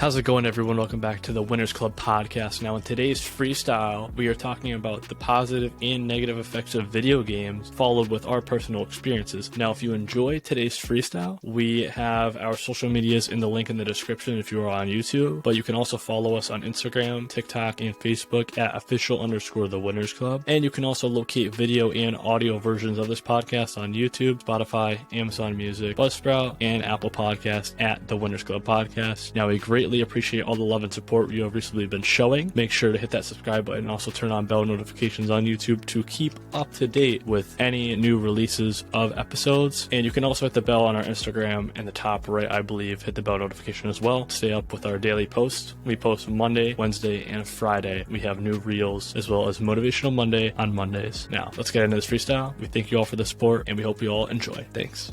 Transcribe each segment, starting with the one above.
How's it going, everyone? Welcome back to the Winners Club podcast. Now, in today's freestyle, we are talking about the positive and negative effects of video games, followed with our personal experiences. Now, if you enjoy today's freestyle, we have our social medias in the link in the description if you are on YouTube, but you can also follow us on Instagram, TikTok, and Facebook at official_the Winners Club. And you can also locate video and audio versions of this podcast on YouTube, Spotify, Amazon Music, Buzzsprout, and Apple Podcasts at the Winners Club Podcast. Now, we greatly appreciate all the love and support you have recently been showing. Make sure to hit that subscribe button and also turn on bell notifications on YouTube to keep up to date with any new releases of episodes. And you can also hit the bell on our Instagram in the top right, I believe. Hit the bell notification as well. Stay up with our daily posts. We post Monday, Wednesday, and Friday. We have new reels as well as Motivational Monday on Mondays. Now, let's get into this freestyle. We thank you all for the support and we hope you all enjoy. Thanks.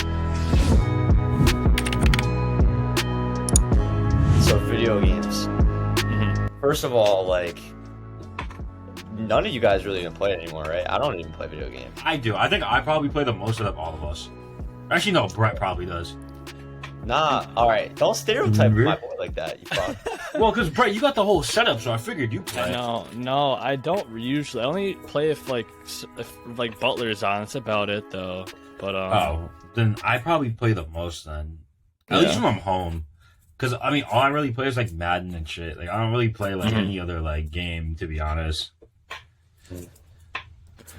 So video games. First of all, like, none of you guys really even play it anymore, right? I don't even play video games. I do. I think I probably play the most of all of us. Actually, no, Brett probably does. Nah, alright. Don't stereotype my boy like that, you fuck. Well, because Brett, you got the whole setup, so I figured you play. No, I don't usually. I only play if Butler's on. That's about it, though. But Oh, then I probably play the most then. At least when I'm home. Because, I mean, all I really play is, like, Madden and shit. Like, I don't really play, like, any other, like, game, to be honest.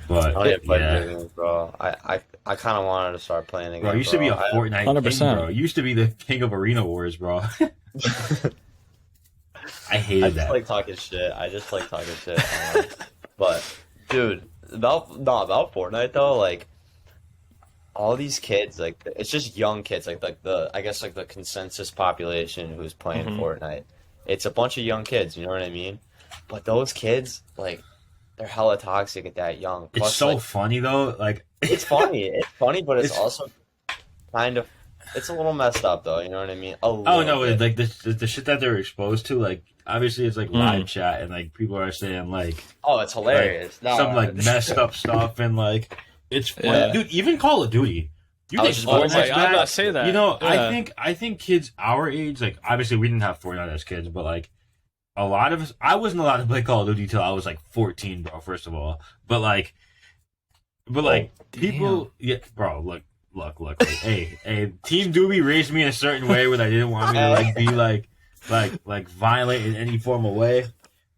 But, I don't play video games, bro. I kind of wanted to start playing again, bro. You used to be a Fortnite 100%. king, bro. You used to be the king of Arena Wars, bro. I hated I just that. like talking shit. But, dude, about Fortnite, though, like, all these kids, like, it's just young kids, like the consensus population who's playing Fortnite. It's a bunch of young kids, you know what I mean? But those kids, like, they're hella toxic at that young. Plus, It's so funny, though. Like, it's funny, but it's also kind of, it's a little messed up, though, you know what I mean? Oh, no, like, the shit that they're exposed to, like, obviously it's, like, live chat, and, like, people are saying, like... Oh, it's hilarious. Like, some, like, messed up stuff, and, like... It's funny. Yeah. Dude, even Call of Duty. You think Fortnite's bad? I'm not saying that. You know, yeah. I think kids our age, like, obviously we didn't have Fortnite as kids, but, like, a lot of us, I wasn't allowed to play Call of Duty till I was, like, 14, bro, first of all. But people, yeah, bro, look, hey, Team Doobie raised me in a certain way where they didn't want me to, like, be, like, violent in any form of way.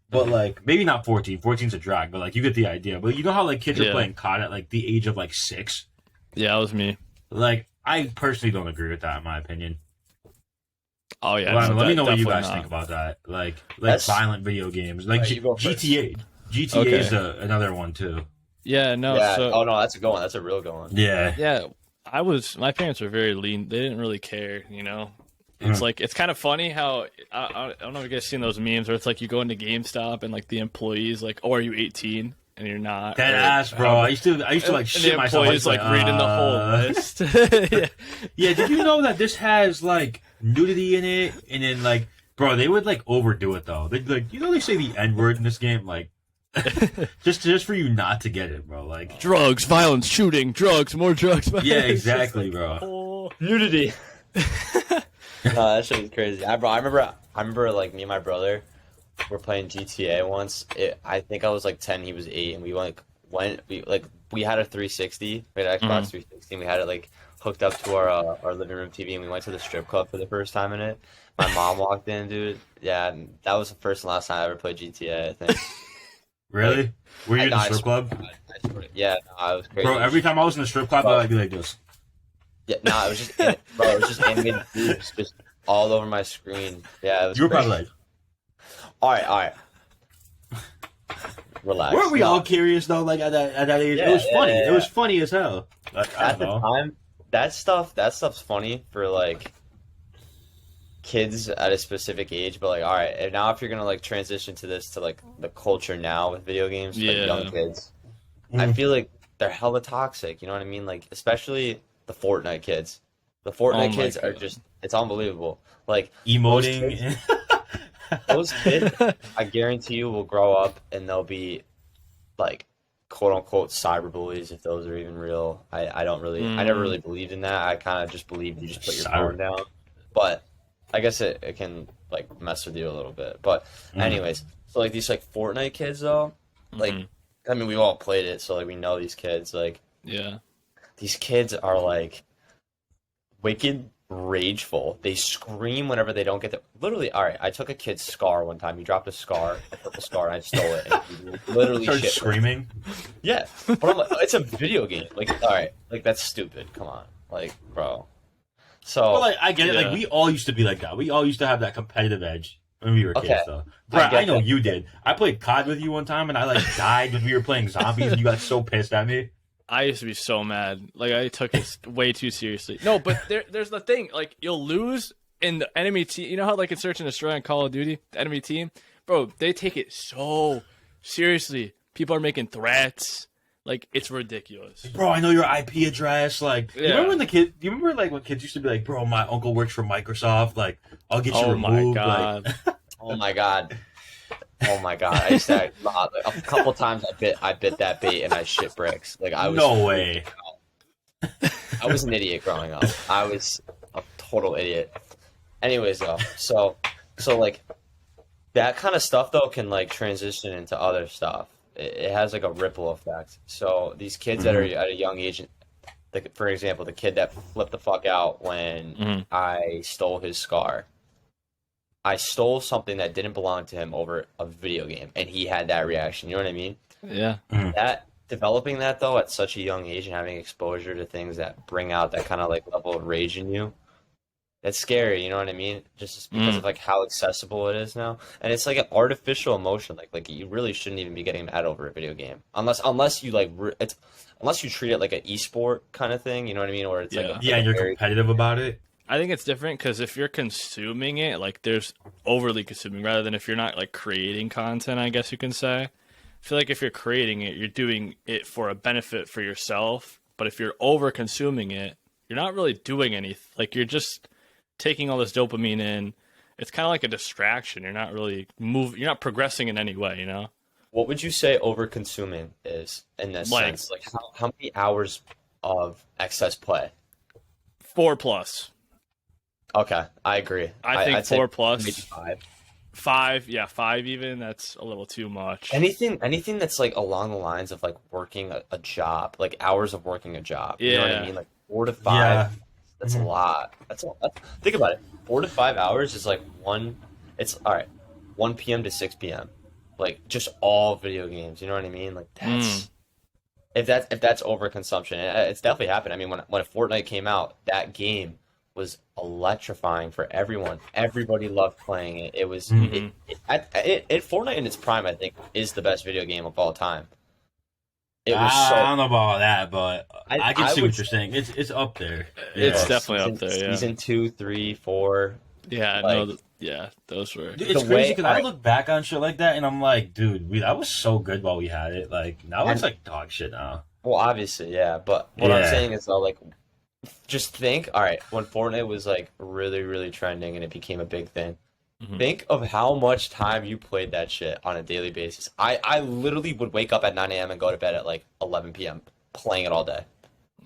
But, like, maybe not 14. 14's a drag, but, like, you get the idea. But you know how, like, kids are playing COD at, like, the age of, like, 6? Yeah, that was me. Like, I personally don't agree with that, in my opinion. Oh, yeah. Well, let me know what you guys think about that. Like violent video games. Like, GTA. GTA is another one, too. Yeah, no. Yeah. So, oh, no, that's a good one. That's a real good one. Yeah. Yeah, my parents were very lean. They didn't really care, you know? It's like, it's kind of funny how, I don't know if you guys seen those memes where it's like you go into GameStop and like the employees like, oh, are you 18? And you're not. That ass, bro. I used to like shit myself. The employees like reading the whole list. Yeah, did you know that this has like nudity in it? And then like, bro, they would like overdo it though. They like, you know, they say the N-word in this game, like, just for you not to get it, bro. Like drugs, violence, shooting, drugs, more drugs. Violence. Yeah, exactly, bro. Nudity. No, that shit was crazy. I remember like me and my brother were playing GTA once. I think I was like 10, he was 8, and we we had a 360. We had an Xbox 360, and we had it like hooked up to our living room TV, and we went to the strip club for the first time in it. My mom walked in, dude. Yeah, and that was the first and last time I ever played GTA, I think. Really? Like, were you in the strip club? Yeah, no, I was crazy. Bro, every time I was in the strip club, I'd be like this. Yeah, no, it was just animated boobs just all over my screen. Yeah, it was. You were probably like, all right. Relax. Weren't we all curious though? Like at that age, it was funny. Yeah. It was funny as hell. Like, at the time, that stuff's funny for like kids at a specific age. But like, all right, and now if you're gonna like transition to like the culture now with video games, like young kids, I feel like they're hella toxic. You know what I mean? Like especially the Fortnite kids. The Fortnite kids are just, it's unbelievable. Like, emoting. Those kids, I guarantee you, will grow up and they'll be, like, quote-unquote cyberbullies, if those are even real. I never really believed in that. I kind of just believed you just put your phone down. But I guess it can like mess with you a little bit. But anyways, so like these like Fortnite kids though, like I mean we all played it, so like we know these kids. Like Yeah. these kids are like wicked rageful. They scream whenever they don't get the literally. All right, I took a kid's scar one time. He dropped a purple scar, and I stole it. And he literally Started shit. screaming. Yeah, but I'm like, it's a video game. Like, all right, like that's stupid. Come on, like, bro. So, Well, like I get it. Yeah. Like we all used to be like that. We all used to have that competitive edge when we were kids, Okay. though. Brett, get I know that. you did. I played COD with you one time, and I like died when we were playing zombies, and you got so pissed at me. I used to be so mad. Like I took it way too seriously. No, but there's the thing. Like you'll lose in the enemy team. You know how like in Search and Destroy on Call of Duty, the enemy team, bro, they take it so seriously. People are making threats. Like it's ridiculous. Bro, I know your IP address. Like, you Yeah. remember when the kid? You remember like when kids used to be like, "Bro, my uncle works for Microsoft. Like, I'll get you Oh my removed." god. oh my god, oh my god. I used to a couple times. I bit that bait and I shit bricks. Like I was No way. I was an idiot growing up. I was a total idiot. Anyways, though, so like that kind of stuff though can like transition into other stuff. It has like a ripple effect. So these kids that are at a young age, like for example, the kid that flipped the fuck out when I stole his scar. I stole something that didn't belong to him over a video game, and he had that reaction. You know what I mean? Yeah. That developing that though at such a young age and having exposure to things that bring out that kind of like level of rage in you, that's scary. You know what I mean? Just because of like how accessible it is now, and it's like an artificial emotion. Like you really shouldn't even be getting mad over a video game unless you like unless you treat it like an esport kind of thing. You know what I mean? Or it's like Yeah, and you're competitive about it. I think it's different because if you're consuming it, like there's overly consuming rather than if you're not like creating content, I guess you can say. I feel like if you're creating it, you're doing it for a benefit for yourself. But if you're over consuming it, you're not really doing anything. Like you're just taking all this dopamine in. It's kind of like a distraction. You're not really you're not progressing in any way, you know? What would you say over consuming is in this sense? Like how many hours of excess play? 4+. Okay, I agree. I think I'd say 4+. maybe 5. 5, yeah, 5 even. That's a little too much. Anything that's like along the lines of like working a job, like hours of working a job. You know what I Yeah. mean? Like 4 to 5. Yeah. That's a lot. Think about it. 4 to 5 hours is like it's all right. 1 p.m. to 6 p.m. Like just all video games. You know what I mean? Like that's if that's overconsumption. It's definitely happened. I mean, when Fortnite came out, that game was electrifying for everyone. Everybody loved playing it. It was Fortnite in its prime, I think, is the best video game of all time. It was I don't know about all that, but I can see would what you're saying. It's up there. It's Yeah. definitely up there, yeah. Season 2, 3, 4. Yeah, like- no, yeah, those were. Dude, it's the crazy way because I look back on shit like that and I'm like, dude, that was so good while we had it. Like now it's like dog shit now. Well, obviously, yeah. But what I'm Yeah. saying is, though, like, just think, all right, when Fortnite was like really, really trending and it became a big thing, think of how much time you played that shit on a daily basis. I literally would wake up at 9 a.m. and go to bed at like 11 p.m. playing it all day.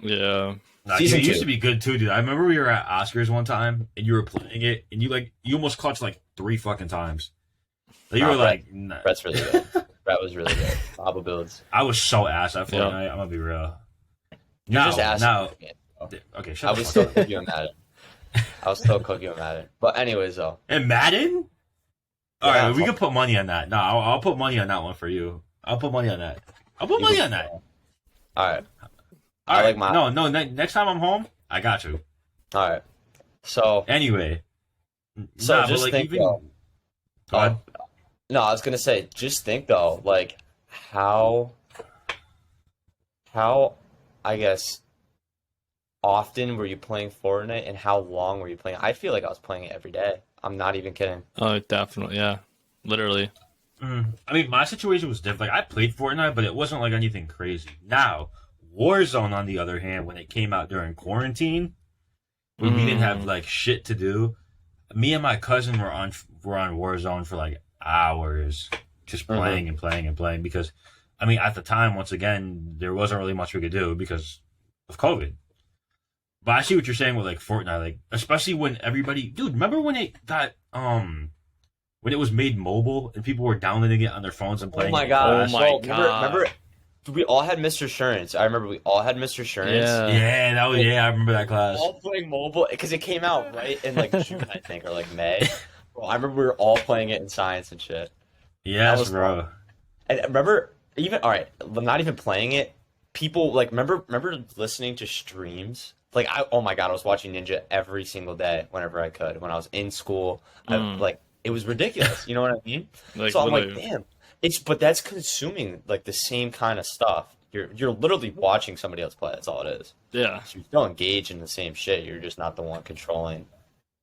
Yeah. Nah, Season it used 2. to be good too, dude. I remember we were at Oscars one time and you were playing it and you almost clutched like 3 fucking times. Like, you Nah, were like, nah. Brett's really good. Brett was really good. Baba builds. I was so ass at Yeah. Fortnite. I'm gonna be real. You're just asking. now, for it. okay, I shut the was fuck still up. cooking on Madden. I was still cooking on Madden. But anyways, though. And Madden? All Yeah, right, we can put money on that. No, I'll put money on that one for you. I'll put money on that. I'll put money on that. All right. All I right, like my- no. Next time I'm home, I got you. All right. So, Anyway, So nah, just but like think, even. though. Go ahead. No, I was gonna say, just think though, like how I guess often were you playing Fortnite and how long were you playing? I feel like I was playing it every day. I'm not even kidding. Oh, definitely. Yeah. Literally. I mean, my situation was different. Like, I played Fortnite, but it wasn't like anything crazy. Now, Warzone, on the other hand, when it came out during quarantine, when we didn't have like shit to do, me and my cousin were on Warzone for like hours, just playing and playing and playing. Because, I mean, at the time, once again, there wasn't really much we could do because of COVID. But I see what you're saying with like Fortnite, like especially when everybody, dude. Remember when it got when it was made mobile and people were downloading it on their phones and Oh playing my it in god! Oh class? my Remember, we all had Mr. Sherns. I remember we all had Mr. Sherns. Yeah. Yeah, that was I remember that class. All playing mobile because it came out right in like June, I think, or like May. Bro, I remember we were all playing it in science and shit. Yes, was bro. fun. And remember, even all right, not even playing it. People like remember listening to streams. Like oh my god, I was watching Ninja every single day whenever I could. When I was in school, like it was ridiculous. You know what I mean? Like, So I'm like, literally. damn. But that's consuming like the same kind of stuff. You're literally watching somebody else play. That's all it is. Yeah. So you still engage in the same shit. You're just not the one controlling.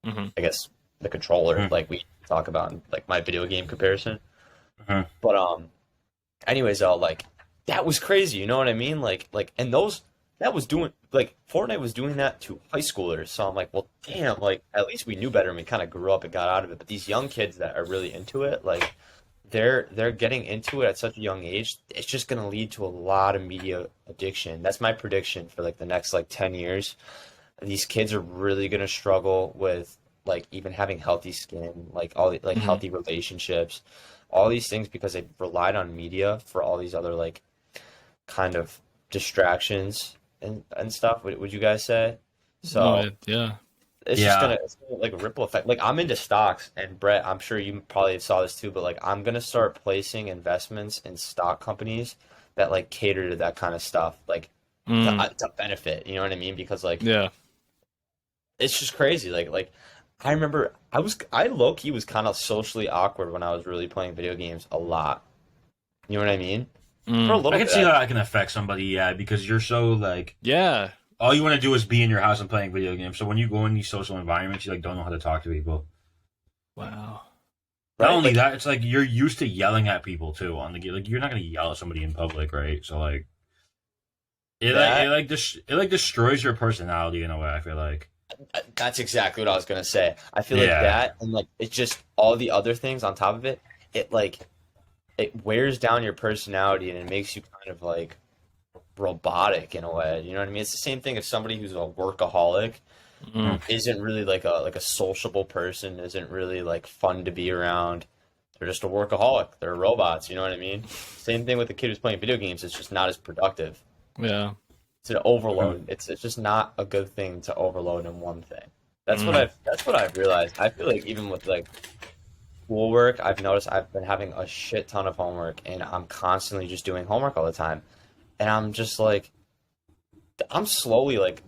Mm-hmm. I guess the controller, like we talk about in like my video game comparison. Mhm. But anyways, like that was crazy. You know what I mean? Like and that was doing like Fortnite was doing that to high schoolers. So I'm like, well, damn. Like at least we knew better and we kind of grew up and got out of it. But these young kids that are really into it, like they're getting into it at such a young age. It's just gonna lead to a lot of media addiction. That's my prediction for like the next like 10 years. These kids are really gonna struggle with like even having healthy skin, like all like healthy relationships, all these things because they relied on media for all these other like kind of distractions and stuff. Would you guys say? So Yeah. it's Yeah. just gonna it's gonna like a ripple effect. Like I'm into stocks, and Brett, I'm sure you probably saw this too, but like I'm gonna start placing investments in stock companies that like cater to that kind of stuff, like to benefit. You know what I mean? Because like Yeah. it's just crazy. Like I remember I low key was kind of socially awkward when I was really playing video games a lot. You know what I mean? For a little I can bit. see how that can affect somebody, yeah, because you're so like Yeah. all you want to do is be in your house and playing video games. So when you go in these social environments, you like don't know how to talk to people. Wow. Not Right? only Like, that, it's like you're used to yelling at people too on the game. Like you're not gonna yell at somebody in public, right? So like it destroys your personality in a way. I feel like. that's exactly what I was gonna say. I feel like Yeah. that, and like it's just all the other things on top of it. It like it wears down your personality, and it makes you kind of like robotic in a way. You know what I mean? It's the same thing if somebody who's a workaholic isn't really like a sociable person, isn't really like fun to be around. They're just a workaholic. They're robots. You know what I mean? Same thing with the kid who's playing video games. It's just not as productive. Yeah. It's an overload. It's just not a good thing to overload in one thing. That's what I've realized. I feel like even with like schoolwork, I've noticed I've been having a shit ton of homework, and I'm constantly just doing homework all the time. And I'm just like, I'm slowly like,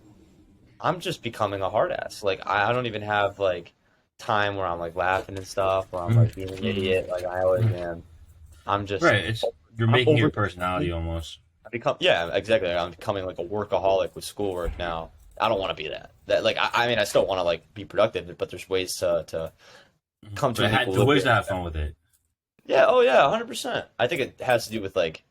I'm just becoming a hard ass. Like I don't even have like time where I'm like laughing and stuff, or I'm like being an idiot like I always am. I'm just Right, it's you're I'm making your over- personality almost. yeah, exactly. I'm becoming like a workaholic with schoolwork now. I don't want to be that. Like I mean I still want to like be productive, but there's ways to come to But an the ways equilibrium. to have fun with it. Yeah, oh yeah, 100%. I think it has to do with like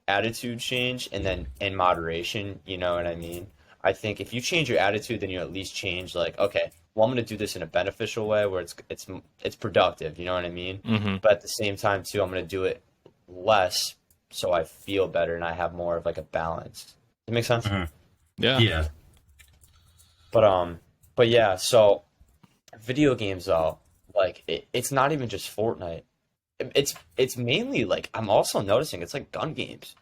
attitude change and then in moderation, you know what I mean? I think if you change your attitude, then you at least change like, okay, well I'm gonna do this in a beneficial way where it's productive, you know what I mean? Mm-hmm. But at the same time too, I'm gonna do it less so I feel better and I have more of like a balance. Does that make sense? Yeah. Yeah. But yeah, so video games though, like it's not even just Fortnite. It's mainly like I'm also noticing it's like gun games.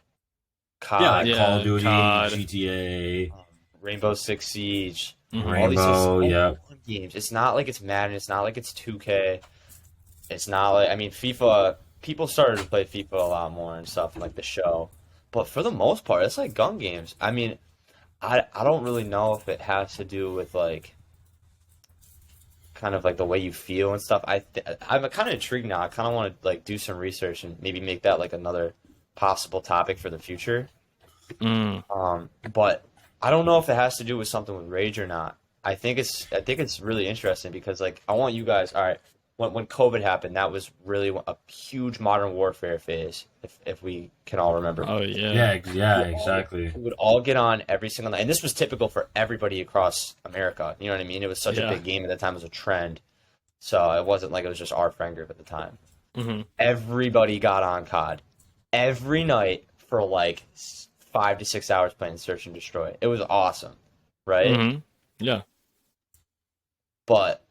COD, Yeah, like Yeah, Call of Duty, COD. GTA, Rainbow Six Siege, Mhm. all these Rainbow, yeah. gun games. It's not like it's Madden. It's not like it's 2K. It's not like I mean FIFA. People started to play FIFA a lot more and stuff, like the show. But for the most part, it's like gun games. I mean, I don't really know if it has to do with like kind of like the way you feel and stuff. I'm kind of intrigued now. I kind of want to like do some research and maybe make that like another possible topic for the future. But I don't know if it has to do with something with rage or not. I think it's really interesting because like I want you guys. All right, when COVID happened, that was really a huge modern warfare phase. If we can all remember. Oh yeah. Yeah, exactly. We would all get on every single night, and this was typical for everybody across America. You know what I mean? It was such a big game at the time; it was a trend. So it wasn't like it was just our friend group at the time. Mm-hmm. Everybody got on COD every night for like 5 to 6 hours playing Search and Destroy. It was awesome, right? Mm-hmm. Yeah. But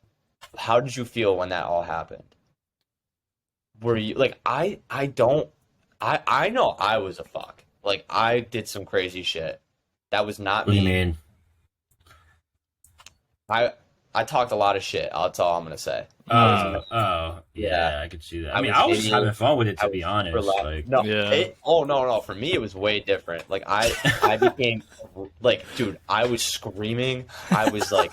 how did you feel when that all happened? Were you like I know I was a fuck. Like I did some crazy shit. That was not What do me. you mean? I talked a lot of shit. That's all I'm gonna say. Yeah, I could see that. I mean, was I was just having fun with it, I to be was honest. super loud. Like, No, Yeah. no. For me, it was way different. Like I became like, dude, I was screaming. I was like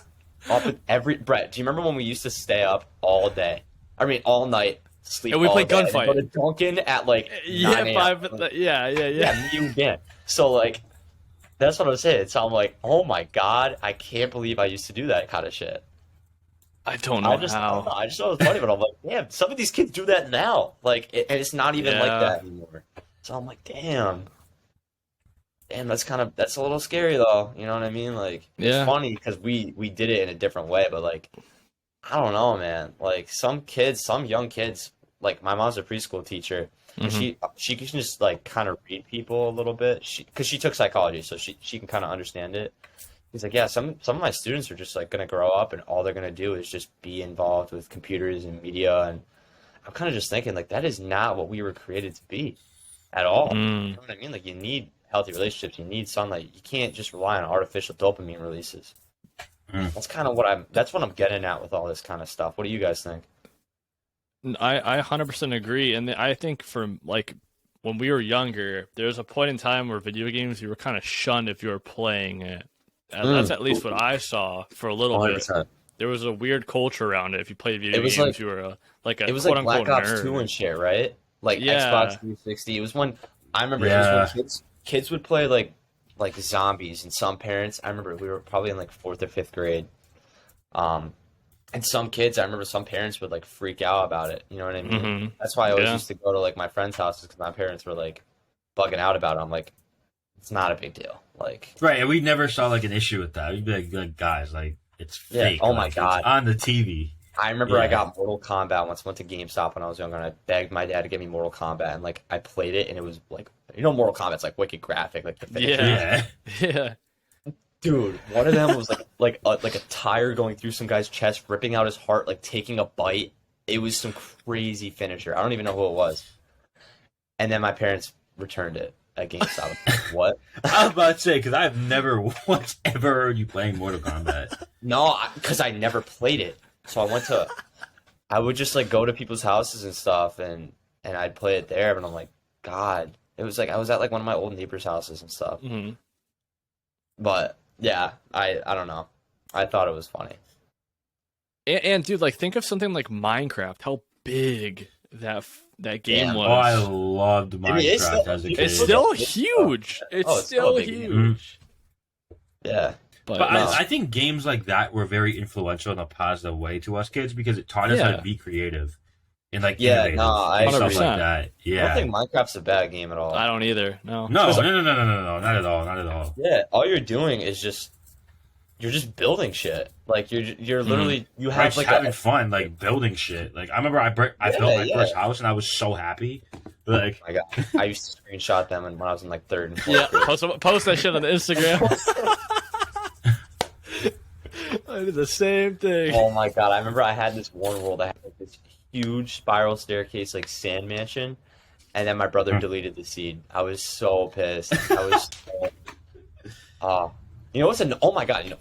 up at every Brett. Do you remember when we used to stay up all day? I mean, all night, sleep. And we all played day, and Gunfight. go to Dunkin' at like 9 Yeah, a.m. yeah. Me, you, Dan. So like, that's what I was saying. So I'm like, oh my god, I can't believe I used to do that kind of shit. I don't know I don't know, how. I just thought it was funny, but I'm like, damn, some of these kids do that now. Like, and it's not even like Yeah. that anymore. So I'm like, damn, that's a little scary though. You know what I mean? Like, it's Yeah. funny because we did it in a different way, but like, I don't know, man. Like some young kids, like my mom's a preschool teacher, and Mhm. she can just like kind of read people a little bit. Because she took psychology, so she can kind of understand it. He's like, yeah, some of my students are just like gonna grow up and all they're gonna do is just be involved with computers and media, and I'm kind of just thinking like that is not what we were created to be at all. You know what I mean? Like you need healthy relationships, you need sunlight. You can't just rely on artificial dopamine releases. That's kind of that's what I'm getting at with all this kind of stuff. What do you guys think? I 100% agree, and I think for like when we were younger, there was a point in time where video games you were kind of shunned if you were playing it. That's at least what I saw for a little bit. 100%. There was a weird culture around it. If you played video It was games, like- you were a It was quote like Black unquote Ops nerd. 2 and shit, right? Like Yeah. Xbox 360. It was when I remember it Yeah. was when kids would play like zombies, and some parents, I remember we were probably in like 4th or 5th grade. And some kids, I remember some parents would like freak out about it. You know what I mean? Mhm. That's why I always Yeah. used to go to like my friends' houses because my parents were like bugging out about it. I'm like, it's not a big deal. Like, right, and we never saw like an issue with that. We'd be like guys, like it's Yeah, fake. oh my like, God. it's on the TV. I remember I Yeah. got Mortal Kombat once. Went to GameStop when I was younger, and I begged my dad to get me Mortal Kombat, and like I played it, and it was like, Mortal Kombat's like wicked graphic, like the finisher. Yeah. Yeah, Yeah. Dude, one of them was like a tire going through some guy's chest, ripping out his heart, like taking a bite. It was some crazy finisher. I don't even know who it was. And then my parents returned it at GameStop. What? I was about to say because I've never once ever heard you playing Mortal Kombat. No, because I never played it. So I would just like go to people's houses and stuff, and I'd play it there. But I'm like, God, it was like I was at like one of my old neighbors' houses and stuff. Mhm. But yeah, I don't know. I thought it was funny. And dude, like think of something like Minecraft. How big that game Yeah. was. Oh, I loved Minecraft mean, it's still- as a kid. It's still huge. It's it's still still a big game. huge. Yeah. But, But No. I think games like that were very influential in a positive way to us kids because it taught us how Yeah. to be creative and like Yeah, innovative no, I and stuff agree. like that. I don't Yeah. think Minecraft's a bad game at all. I don't either. No. No, not at all, not at all. Yeah, all you're doing is you're just building shit. Like you're literally you Right, have just like having fun, like building shit. Like I remember I built my yeah. first house and I was so happy. Like oh my God, I used to screenshot them when I was in like 3rd and 4th Yeah, grade. post that shit on Instagram. I did the same thing. Oh my God, I remember I had this one world. I had like this huge spiral staircase, like sand mansion, and then my brother deleted the seed. I was so pissed. I was, you know what's oh my God,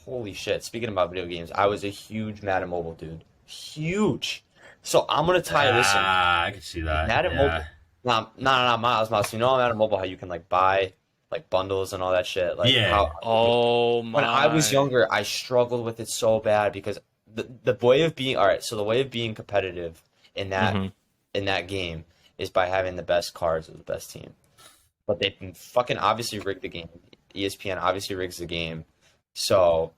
holy shit. Speaking about video games, I was a huge Madden Mobile dude, huge. So I'm gonna tie this in. I can see that. Madden Yeah. Mobile, no, Miles. You know on Madden Mobile how you can like buy like bundles and all that shit. Like Yeah. how, Oh my! when I was younger, I struggled with it so bad because the way of being the way of being competitive in that game is by having the best cards of the best team. But they can fucking obviously rig the game. ESPN obviously rigs the game, so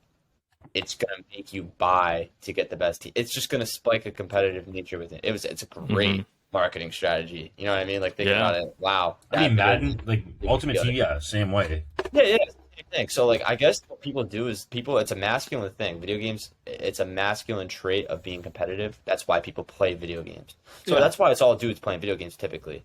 it's gonna make you buy to get the best team. It's just gonna spike a competitive nature with it. It's a great marketing strategy. You know what I mean? Like think Yeah. about it. Wow. I mean, That- Madden, like Ultimate Team, yeah, same way. Yeah, it's the same thing. So like I guess what people do is it's a masculine thing. Video games, it's a masculine trait of being competitive. That's why people play video games. So Yeah. that's why it's all dudes playing video games typically.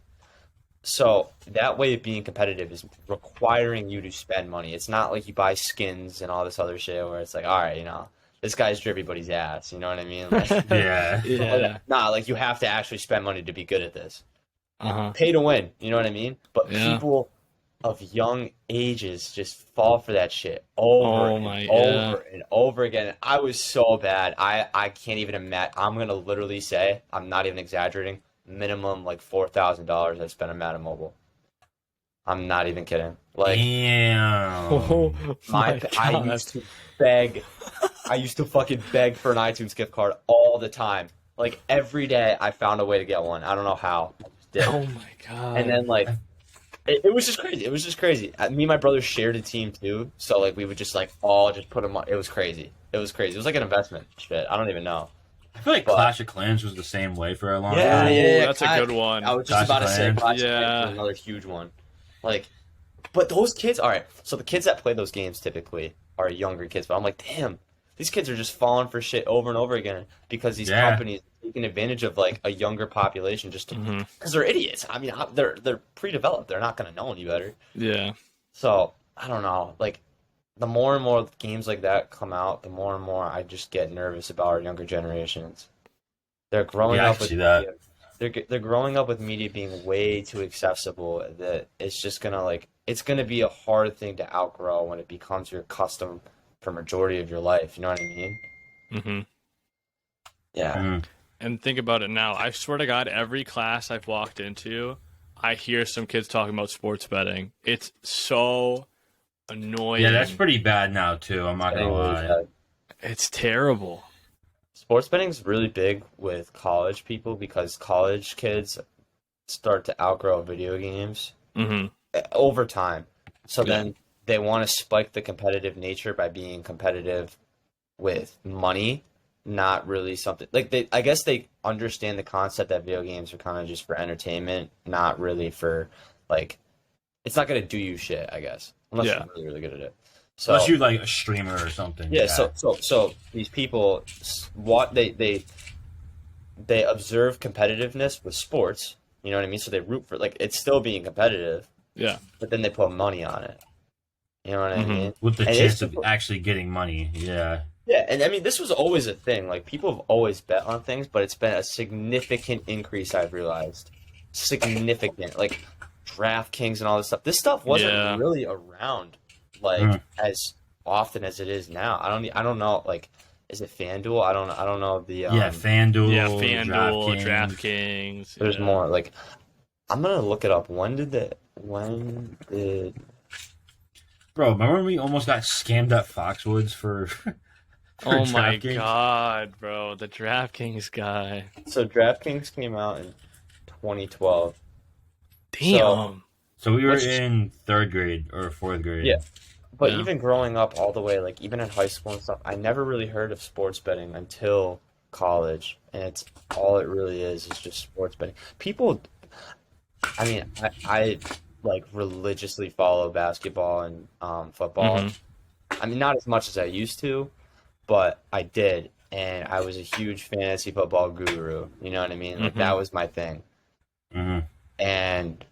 So that way of being competitive is requiring you to spend money. It's not like you buy skins and all this other shit where it's like, all right, this guy's everybody's ass. You know what I mean? Like, Yeah. Yeah. nah, like you have to actually spend money to be good at this. Uh-huh. Pay to win. You know what I mean? But Yeah. people of young ages just fall for that shit over and over again. I was so bad. I can't even imagine. I'm gonna literally say, I'm not even exaggerating, minimum like $4,000 I spent on Madden Mobile. I'm not even kidding. Like, Damn. Oh my I God. used to beg. I used to fucking beg for an iTunes gift card all the time. Like every day, I found a way to get one. I don't know how. I just did. Oh my God. And then like, it was just crazy. It was just crazy. Me and my brother shared a team too, so like we would just like all just put them on. It was crazy. It was crazy. It was like an investment. Shit, I don't even know. I feel like Clash of Clans was the same way for a long Yeah, time. yeah, that's a good one. I was just about to say Clash of Yeah. Clans was another huge one. Like, but those kids, all right. So the kids that play those games typically are younger kids. But I'm like, damn, these kids are just falling for shit over and over again because these companies are taking advantage of like a younger population just because they're idiots. I mean, they're pre-developed. They're not gonna know any better. Yeah. So I don't know. Like, the more and more games like that come out, the more and more I just get nervous about our younger generations. They're growing up with media. They're growing up with media being way too accessible that it's just gonna like it's gonna be a hard thing to outgrow when it becomes your custom for majority of your life. You know what I mean? Mm-hmm. Yeah. Mm. And think about it now. I swear to God, every class I've walked into, I hear some kids talking about sports betting. It's so annoying. Yeah, that's pretty bad now too. I'm not gonna lie. It's terrible. Sports betting is really big with college people because college kids start to outgrow video games over time. So then they want to spike the competitive nature by being competitive with money, not really something like I guess they understand the concept that video games are kind of just for entertainment, not really for like it's not going to do you shit, I guess, unless you're really, really good at it. So, unless you're like a streamer or something. Yeah. So these people, what they observe competitiveness with sports. You know what I mean? So they root for like it's still being competitive. Yeah. But then they put money on it. You know what I mean? With the chance of actually getting money. Yeah. Yeah, and I mean this was always a thing. Like people have always bet on things, but it's been a significant increase. I've realized significant, like DraftKings and all this stuff. This stuff wasn't really around like as often as it is now. I don't know. Like, is it FanDuel? I don't know the FanDuel. Yeah, FanDuel, DraftKings. There's more. Like, I'm gonna look it up. When did Bro, remember when we almost got scammed at Foxwoods for oh my God, bro. The DraftKings guy. So DraftKings came out in 2012. Damn. So we were in 3rd grade or 4th grade. Yeah. But even growing up all the way, like even in high school and stuff, I never really heard of sports betting until college. And it's all it really is just sports betting. People, I mean, I like religiously follow basketball and football. I mean, not as much as I used to, but I did. And I was a huge fantasy football guru. You know what I mean? Like that was my thing. And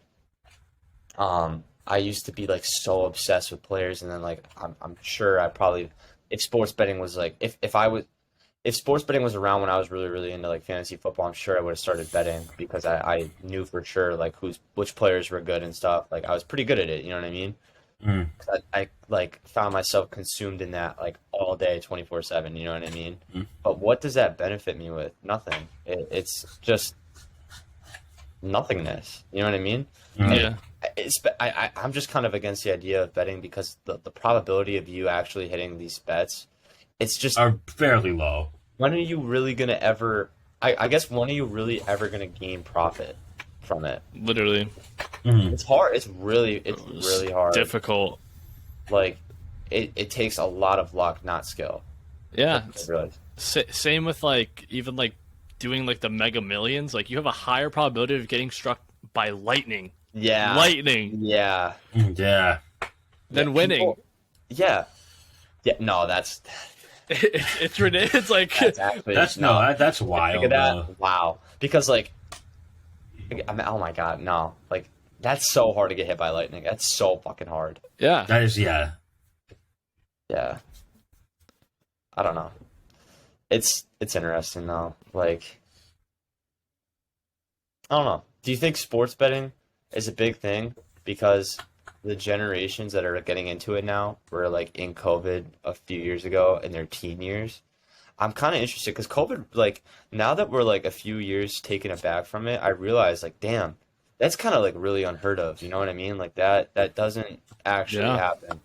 I used to be like so obsessed with players, and then like I'm sure I probably if sports betting was like if sports betting was around when I was really really into like fantasy football, I'm sure I would have started betting because I knew for sure like which players were good and stuff. Like I was pretty good at it, you know what I mean? I like found myself consumed in that like all day 24/7, you know what I mean? But what does that benefit me with? Nothing. It's just nothingness, you know what I mean? Yeah. I'm just kind of against the idea of betting because the probability of you actually hitting these bets, it's just are fairly low. When are you really gonna ever? I guess when are you really ever gonna gain profit from it? Literally, it's hard. It's really hard. Difficult. Like it takes a lot of luck, not skill. Yeah. Really. Same with like even like doing like the Mega Millions. Like you have a higher probability of getting struck by lightning. Yeah. Lightning. Yeah. Yeah. Then winning. People, yeah. No, that's it's ridiculous. It's like that's wild. Wow. Because like, I mean, oh my God, no. Like That's so hard to get hit by lightning. That's so fucking hard. Yeah. That is, yeah. Yeah. I don't know. It's interesting though. Like, I don't know. Do you think sports betting is a big thing? Because the generations that are getting into it now were like in COVID a few years ago in their teen years. I'm kind of interested because COVID, like, now that we're like a few years taken aback from it, I realize, like, damn, that's kind of like really unheard of. You know what I mean? Like that doesn't actually Yeah. happen.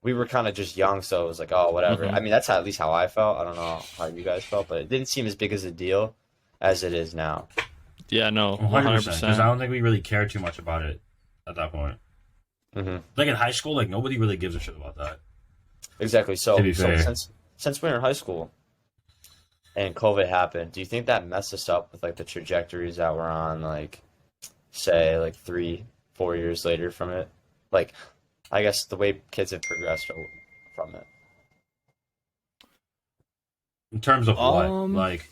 We were kind of just young, so it was like, oh, whatever. Mhm. I mean, that's at least how I felt. I don't know how you guys felt, but it didn't seem as big as a deal as it is now. Yeah, no, 100%. Because I 100%. don't think we really cared too much about it at that point. Hmm. Like in high school, like nobody really gives a shit about that. Exactly. So, To be fair. since we were in high school and COVID happened, do you think that messed us up with like the trajectories that we're on, like, say, like 3-4 years later from it? Like, I guess the way kids have progressed from it. In terms of what? Um, Like,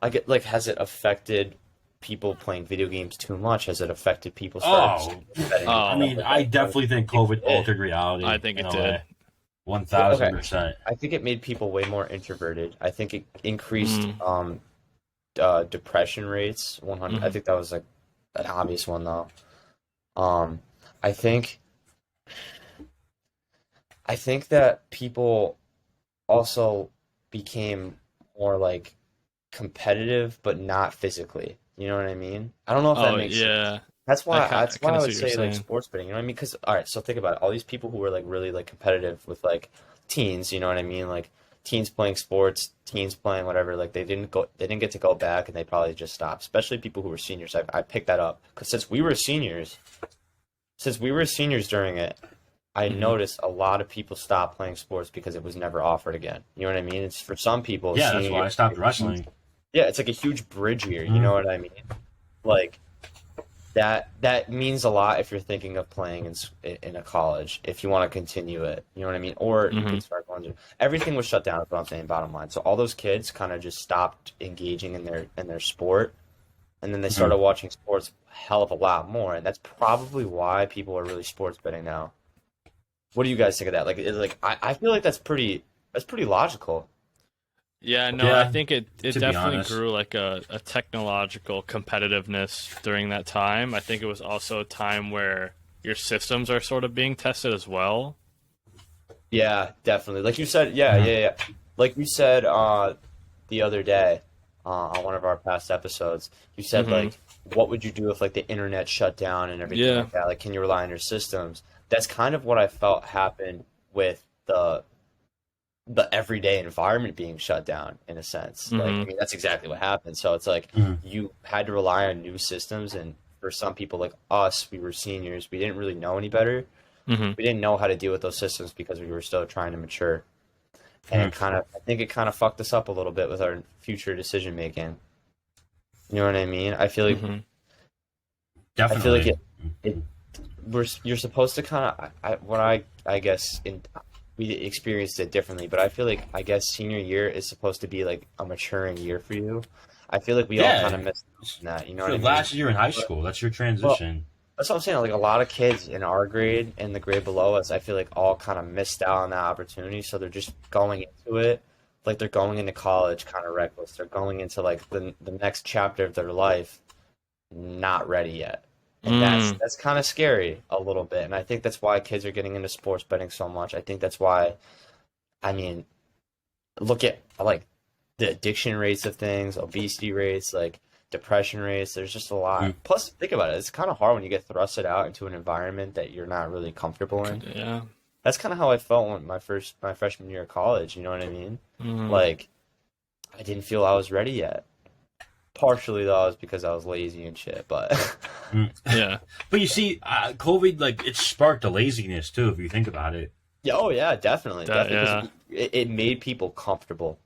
I get like, has it affected people playing video games too much? Has it affected people Oh. starting betting? Oh. I mean, I definitely think COVID altered reality. I think in it a did. way. 1000%. I think it made people way more introverted. I think it increased Mm. depression rates. 100. I Mhm. think that was like an obvious one though. Um, I think I think that people also became more like competitive, but not physically. You know what I mean? I don't know if that Oh, makes sense. yeah. That's why I that's why kinda I see would what you're say like saying. sports betting. You know what I mean? Because all right, so think about it. All these people who were like really like competitive with like teens. You know what I mean? Like teens playing sports, teens playing whatever. Like they didn't get to go back, and they probably just stopped. Especially people who were seniors. I picked that up because since we were seniors during it, I Mhm. noticed a lot of people stopped playing sports because it was never offered again. You know what I mean? It's for some people. Yeah, that's senior why I year stopped is like a huge- wrestling. Yeah, it's like a huge bridge year. You Mhm. know what I mean? Like that means a lot if you're thinking of playing in a college if you want to continue it. You know what I mean? Or you Mhm. can start going to everything was shut down. Is what I'm saying. Bottom line. So all those kids kind of just stopped engaging in their sport, and then they started watching sports a hell of a lot more, and that's probably why people are really sports betting now. What do you guys think of that? I feel like that's pretty logical. Yeah, no, I Yeah, think it to be definitely honest. grew like a technological competitiveness during that time. I think it was also a time where your systems are sort of being tested as well. Yeah, definitely. Like you said, Mhm. yeah. Like you said the other day on one of our past episodes, you said Mhm. like, what would you do if like the internet shut down and everything Yeah. like that? Like, can you rely on your systems? That's kind of what I felt happened with the everyday environment being shut down in a sense. Like, I Mhm. mean, that's exactly what happened. So it's like Mhm. you had to rely on new systems, and for some people like us, we were seniors, we didn't really know any better. Mhm. We didn't know how to deal with those systems because we were still trying to mature. And Mhm. I think it kind of fucked us up a little bit with our future decision making. You know what I mean? Mhm. I feel like Definitely. you're supposed to kind of, I guess we experienced it differently, but I feel like, I guess senior year is supposed to be like a maturing year for you. I feel like we all kind of Yeah. missed out on that. You know So what I mean? last year in high But, school, that's your well, transition. that's what I'm saying. Like a lot of kids in our grade and the grade below us, I feel like all kind of missed out on that opportunity. So they're just going into it like they're going into college kind of reckless. They're going into like the next chapter of their life not ready yet. And Mm. that's kind of scary a little bit. And I think that's why kids are getting into sports betting so much. I think that's why, I mean, look at like the addiction rates of things, obesity rates, like depression rates. There's just a lot. Mm. Plus, think about it. It's kind of hard when you get thrusted out into an environment that you're not really comfortable in. Yeah. That's kind of how I felt when my freshman year of college. You know what I mean? Mhm. Like I didn't feel I was ready yet. Partially though, was because I was lazy and shit. But Mm. Yeah. But you see, COVID, like, it sparked the laziness, too, if you think about it. yeah, oh yeah, definitely, That, definitely, because it made people comfortable.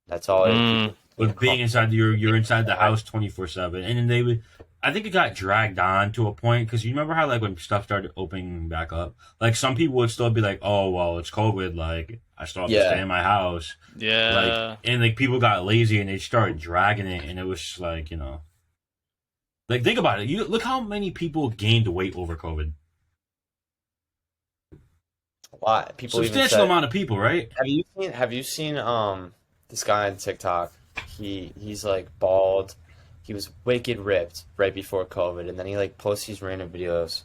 That's all. Mm. People became With being comfortable. inside, you're inside the house 24/7. And then they would, I think it got dragged on to a point, because you remember how, like, when stuff started opening back up, like, some people would still be like, oh, well, it's COVID, like, I still have to stay Yeah. in my house. Yeah. Like, and, like, people got lazy and they started dragging it, and it was just like, Like, think about it. You look how many people gained weight over COVID. A lot. People even Substantial said, amount of people, right? have you seen this guy on TikTok? He's like bald. He was wicked ripped right before COVID, and then he like posts these random videos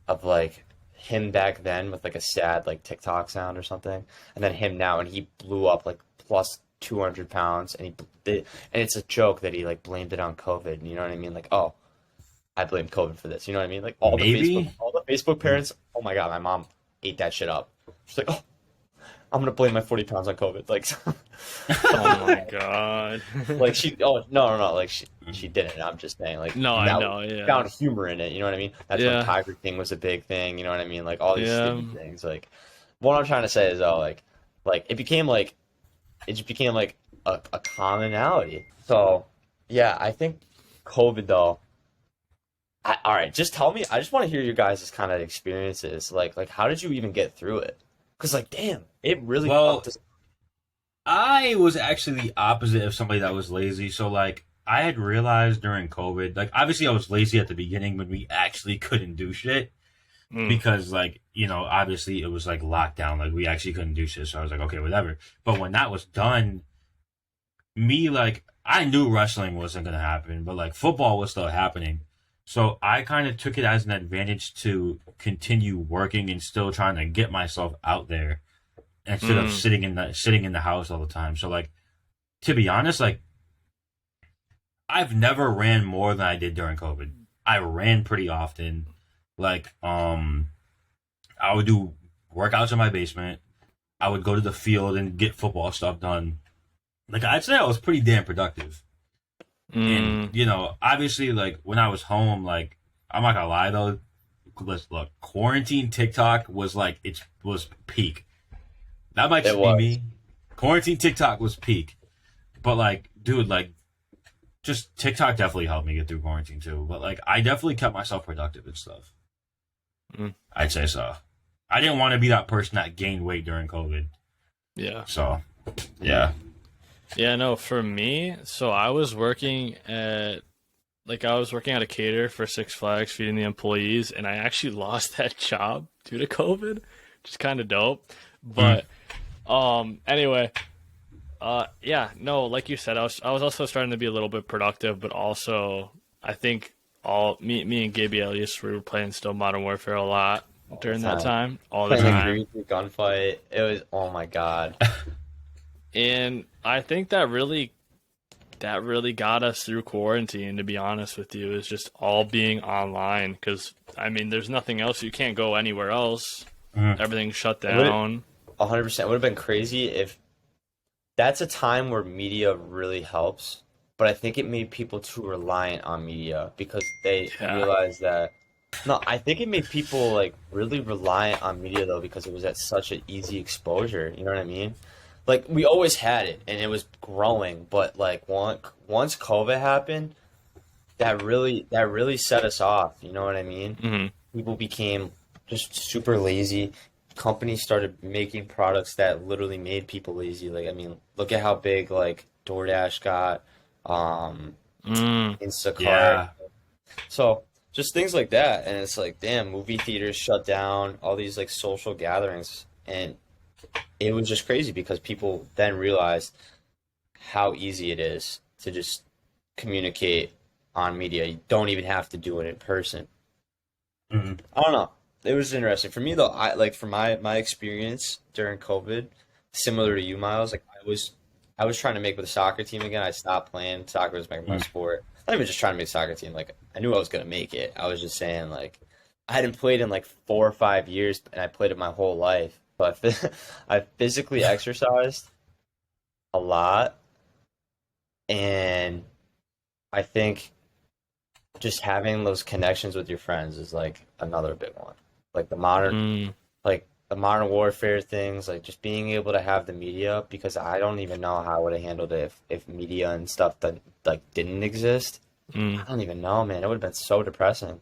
of like him back then with like a sad like TikTok sound or something, and then him now, and he blew up like plus 200 pounds, and and it's a joke that he like blamed it on COVID. You know what I mean? Like, oh, I blame COVID for this. You know what I mean? Like Maybe. All the Facebook parents. Oh my god, my mom ate that shit up. She's like, oh, I'm gonna blame my 40 pounds on COVID. Like, Oh my god. like she. Oh no. Like she didn't. I'm just saying. Like, No, I that know. Yeah. found humor in it. You know what I mean? That's Yeah. when Tiger King was a big thing. You know what I mean? Like all these Yeah. stupid things. Like, what I'm trying to say is though, like it just became like a commonality. So yeah, I think COVID though. All right, just tell me. I just want to hear your guys' kind of experiences. Like how did you even get through it? Because like, damn, it really. Well, fucked us. I was actually the opposite of somebody that was lazy. So, like, I had realized during COVID, like, obviously I was lazy at the beginning when we actually couldn't do shit. Mm. Because, like, you know, obviously it was like lockdown. Like, we actually couldn't do shit. So I was like, okay, whatever. But when that was done, me, like, I knew wrestling wasn't going to happen, but, like, football was still happening. So I kind of took it as an advantage to continue working and still trying to get myself out there instead of sitting in the house all the time. So, like, to be honest, like, I've never ran more than I did during COVID. I ran pretty often. Like, I would do workouts in my basement. I would go to the field and get football stuff done. Like, I'd say I was pretty damn productive. And, you know, obviously, like, when I was home, like, I'm not gonna lie, though, look, quarantine TikTok was, like, it was peak. That might just be me. Quarantine TikTok was peak. But, like, dude, like, just TikTok definitely helped me get through quarantine, too. But, like, I definitely kept myself productive and stuff. I'd say so. I didn't want to be that person that gained weight during COVID. Yeah. So, yeah. Yeah, no, for me, so I was working at a caterer for Six Flags feeding the employees, and I actually lost that job due to COVID, which is kind of dope. But anyway, yeah, no, like you said, I was also starting to be a little bit productive, but also I think me and Gabe Elias, we were playing still Modern Warfare a lot during that time, all the time. Gunfight. It was, oh my god. And I think that really got us through quarantine, to be honest with you, is just all being online. Because, I mean, there's nothing else. You can't go anywhere else. Everything's shut down. 100%. It would have been crazy if that's a time where media really helps. But I think it made people too reliant on media because they realized that. No, I think it made people like really reliant on media though because it was at such an easy exposure. You know what I mean? Like we always had it and it was growing, but like once COVID happened, that really set us off. You know what I mean? Mm-hmm. People became just super lazy. Companies started making products that literally made people lazy. Like I mean, look at how big like DoorDash got, Instacart. Yeah. So just things like that, and it's like, damn, movie theaters shut down, all these like social gatherings, and it was just crazy because people then realized how easy it is to just communicate on media. You don't even have to do it in person. I don't know. It was interesting for me though. I like for my experience during COVID, similar to you, Miles. Like I was trying to make with the soccer team again. I stopped playing. Soccer was my sport. Not even just trying to make a soccer team. Like I knew I was gonna make it. I was just saying like I hadn't played in like 4 or 5 years, and I played it my whole life. But I physically exercised a lot, and I think just having those connections with your friends is like another big one. Like the modern warfare things, like just being able to have the media, because I don't even know how I would have handled it if media and stuff that like didn't exist. I don't even know, man. It would have been so depressing.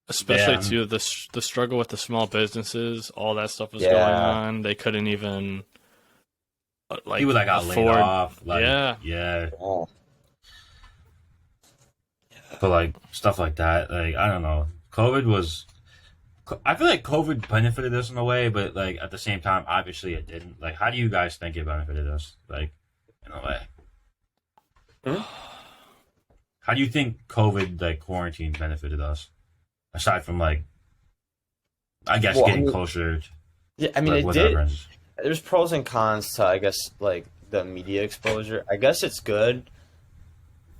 Especially too the struggle with the small businesses, all that stuff was going on. They couldn't even like people that got laid off. Like, yeah. Oh. But like stuff like that, like I don't know. I feel like COVID benefited us in a way, but like at the same time, obviously it didn't. Like, how do you guys think it benefited us? Like, in a way. Hmm? How do you think COVID like quarantine benefited us? Aside from like, I guess Well, I getting mean, closer, yeah, I mean, like it with our did. friends. There's pros and cons to, I guess, like the media exposure. I guess it's good.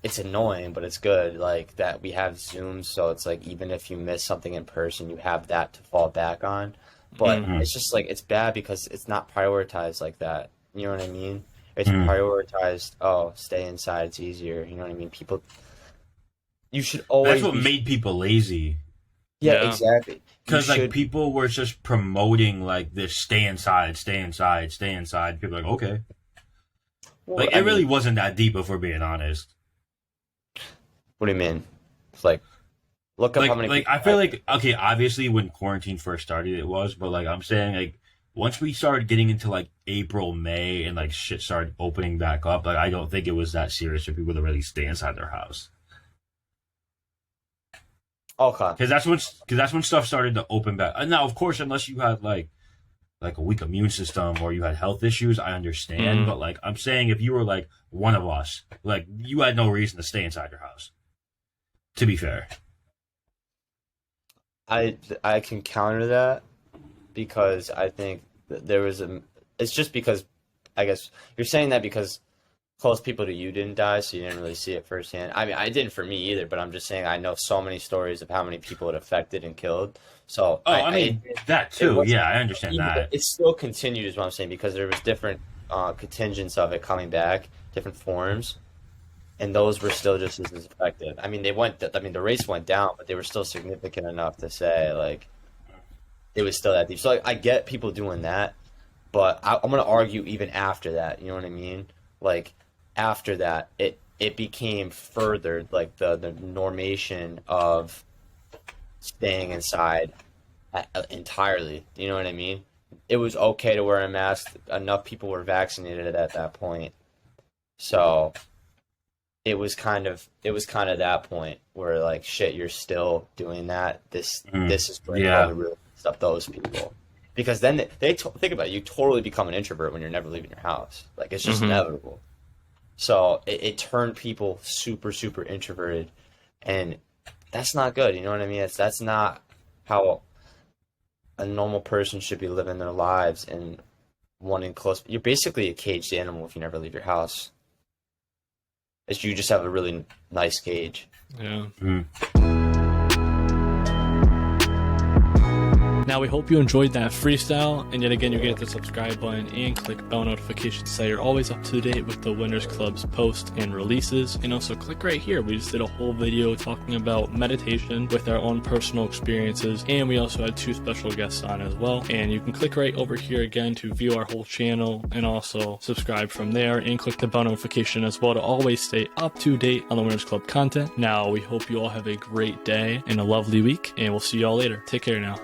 It's annoying, but it's good. Like that we have Zoom, so it's like even if you miss something in person, you have that to fall back on. But Mm. Mm, it's just like it's bad because it's not prioritized like that. You know what I mean? It's mm. prioritized. Oh, stay inside. It's easier. You know what I mean? People, you should That's always what be. made people lazy. Yeah, Yeah. exactly. You Because like should. people were just promoting like this: stay inside, stay inside, stay inside. People are like, okay, Well, like I it mean, really wasn't that deep if we're being honest. what do you mean? It's like look up how many Like people. I feel like okay, obviously when quarantine first started, it was, but like I'm saying, like once we started getting into like April, May, and like shit started opening back up, like I don't think it was that serious for people to really stay inside their house. Okay. Because that's when stuff started to open back. And now, of course, unless you had like a weak immune system or you had health issues, I understand. Mm. But like I'm saying, if you were like one of us, like you had no reason to stay inside your house. To be fair, I can counter that because I think that there was a. It's just because I guess you're saying that because close people to you didn't die, so you didn't really see it firsthand. I mean, I didn't for me either, but I'm just saying I know so many stories of how many people it affected and killed. So I mean that it too. was Yeah, I understand that. it still continued, is what I'm saying, because there was different contingents of it coming back, different forms, and those were still just as effective. I mean, they went. I mean, the rates went down, but they were still significant enough to say like it was still that deep. So like, I get people doing that, but I'm gonna argue even after that. You know what I mean? Like after that, it became furthered, like the normation of staying inside entirely. You know what I mean? It was okay to wear a mask. Enough people were vaccinated at that point, so it was kind of that point where like shit, you're still doing that. This is where it Yeah. only really messed up those people, because then think about it, you totally become an introvert when you're never leaving your house. Like it's just Mhm. inevitable. So it turned people super super introverted, and that's not good. You know what I mean? That's not how a normal person should be living their lives, and wanting close. You're basically a caged animal if you never leave your house. Is you just have a really nice cage. Yeah. Mm. Now we hope you enjoyed that freestyle, and yet again you get the subscribe button and click bell notifications so you're always up to date with the Winners Club's posts and releases. And also click right here. We just did a whole video talking about meditation with our own personal experiences, and we also had 2 special guests on as well. And you can click right over here again to view our whole channel and also subscribe from there, and click the bell notification as well to always stay up to date on the Winners Club content. Now we hope you all have a great day and a lovely week, and we'll see you all later. Take care now.